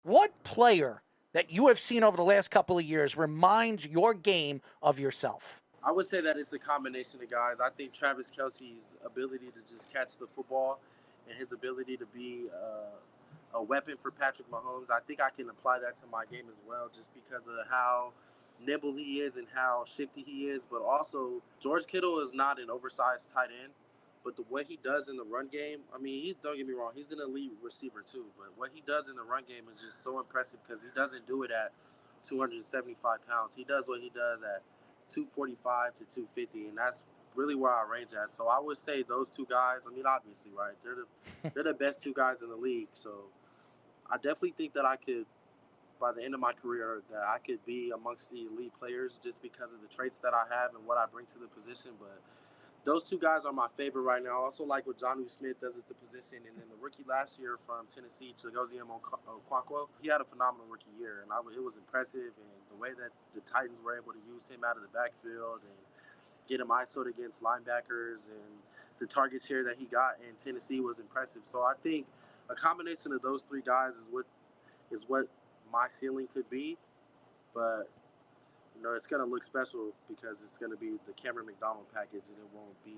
what player that you have seen over the last couple of years reminds your game of yourself? I would say that it's a combination of guys. I think Travis Kelce's ability to just catch the football and his ability to be a weapon for Patrick Mahomes, I think I can apply that to my game as well, just because of how nimble he is and how shifty he is. But also, George Kittle is not an oversized tight end, but what he does in the run game, I mean, don't get me wrong, he's an elite receiver too, but what he does in the run game is just so impressive because he doesn't do it at 275 pounds. He does what he does at 245 to 250, and that's really where I range at. So I would say those two guys, I mean, obviously, right, they're the best two guys in the league. So I definitely think that I could, by the end of my career, that I could be amongst the elite players just because of the traits that I have and what I bring to the position. But those two guys are my favorite right now. I also like what Jonnu Smith does at the position. And then the rookie last year from Tennessee, Chigozie Okonkwo, he had a phenomenal rookie year. And it was impressive. And the way that the Titans were able to use him out of the backfield and get him ISO'd against linebackers, and the target share that he got in Tennessee was impressive. So I think a combination of those three guys is what my ceiling could be. But it's going to look special because it's going to be the Camren McDonald package, and it won't be,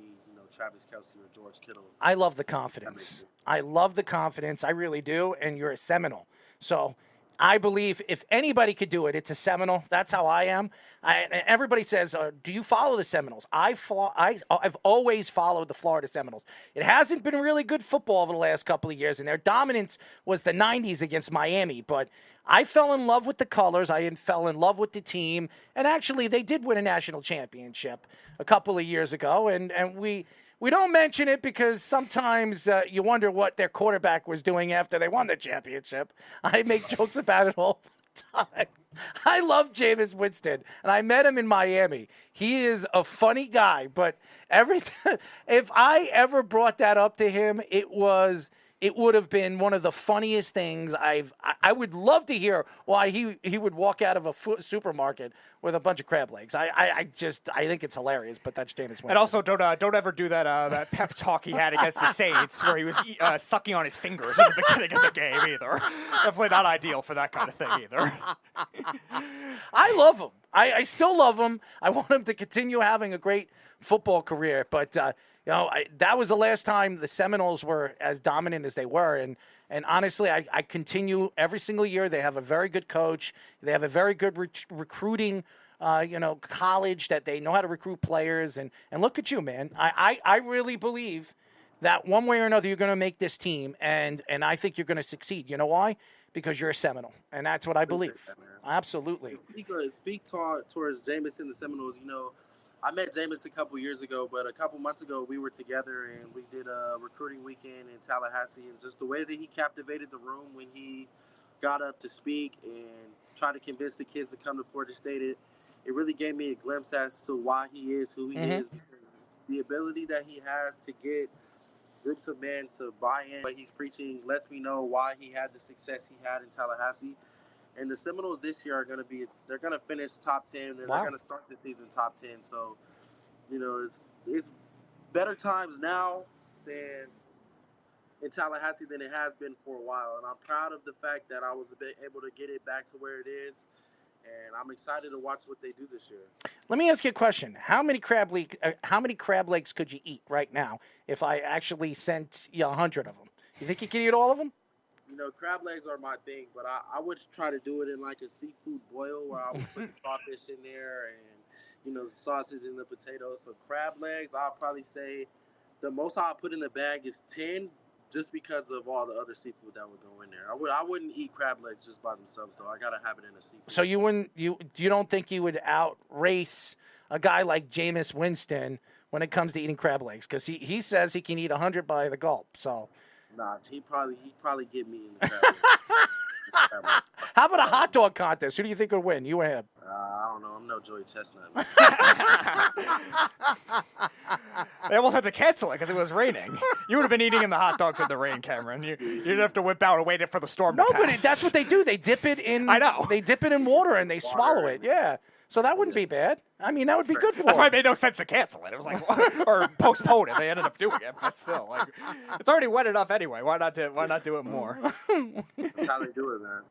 Travis Kelce or George Kittle. I love the confidence. I love the confidence. I really do. And you're a Seminole. So I believe if anybody could do it, it's a Seminole. That's how I am. Everybody says, do you follow the Seminoles? I've always followed the Florida Seminoles. It hasn't been really good football over the last couple of years, and their dominance was the 90s against Miami. But I fell in love with the colors. I fell in love with the team. And actually, they did win a national championship a couple of years ago. And we don't mention it because sometimes you wonder what their quarterback was doing after they won the championship. I make jokes about it all the time. I love Jameis Winston, and I met him in Miami. He is a funny guy, but every time, if I ever brought that up to him, it would have been one of the funniest things I would love to hear why he would walk out of a supermarket with a bunch of crab legs. I think it's hilarious, but that's Jameis Winston. And also, don't ever do that pep talk he had against the Saints where he was sucking on his fingers at the beginning of the game either. Definitely not ideal for that kind of thing either. I love him. I still love him. I want him to continue having a great football career, but that was the last time the Seminoles were as dominant as they were. And honestly, I continue every single year. They have a very good coach. They have a very good recruiting, college that they know how to recruit players. And look at you, man. I really believe that one way or another you're going to make this team, and I think you're going to succeed. You know why? Because you're a Seminole, and that's what I believe. Absolutely. Speak towards Jameis and the Seminoles. I met Jameis a couple years ago, but a couple months ago we were together and we did a recruiting weekend in Tallahassee, and just the way that he captivated the room when he got up to speak and tried to convince the kids to come to Florida State, it really gave me a glimpse as to why he is who he is. Because the ability that he has to get groups of men to buy in what he's preaching lets me know why he had the success he had in Tallahassee. And the Seminoles this year they're going to finish top 10, and they're going to start the season top 10. So, it's better times now than in Tallahassee than it has been for a while. And I'm proud of the fact that I was able to get it back to where it is. And I'm excited to watch what they do this year. Let me ask you a question. How many crab legs could you eat right now if I actually sent you 100 of them? You think you could eat all of them? Crab legs are my thing, but I would try to do it in like a seafood boil where I would put the crawfish in there and, sausage and the potatoes. So crab legs, I'll probably say the most I'll put in the bag is 10, just because of all the other seafood that would go in there. I wouldn't eat crab legs just by themselves, though. I got to have it in a seafood. So you don't think you would outrace a guy like Jameis Winston when it comes to eating crab legs? Because he says he can eat 100 by the gulp, so... Nah, he'd probably get me in the crab legs. How about a hot dog contest? Who do you think would win, you or him? I don't know. I'm no Joey Chestnut. They almost had to cancel it because it was raining. You would have been eating in the hot dogs in the rain, Cameron. You'd have to whip out and wait for the storm to pass. No, but that's what they do. They dip it in. I know. They dip it in water and they swallow it. Yeah. So that wouldn't be bad. I mean, that would be good for That's them. why it made no sense to cancel it. It was like, or postpone it. They ended up doing it, but still, it's already wet enough anyway. Why not do it more? That's how they do it, man.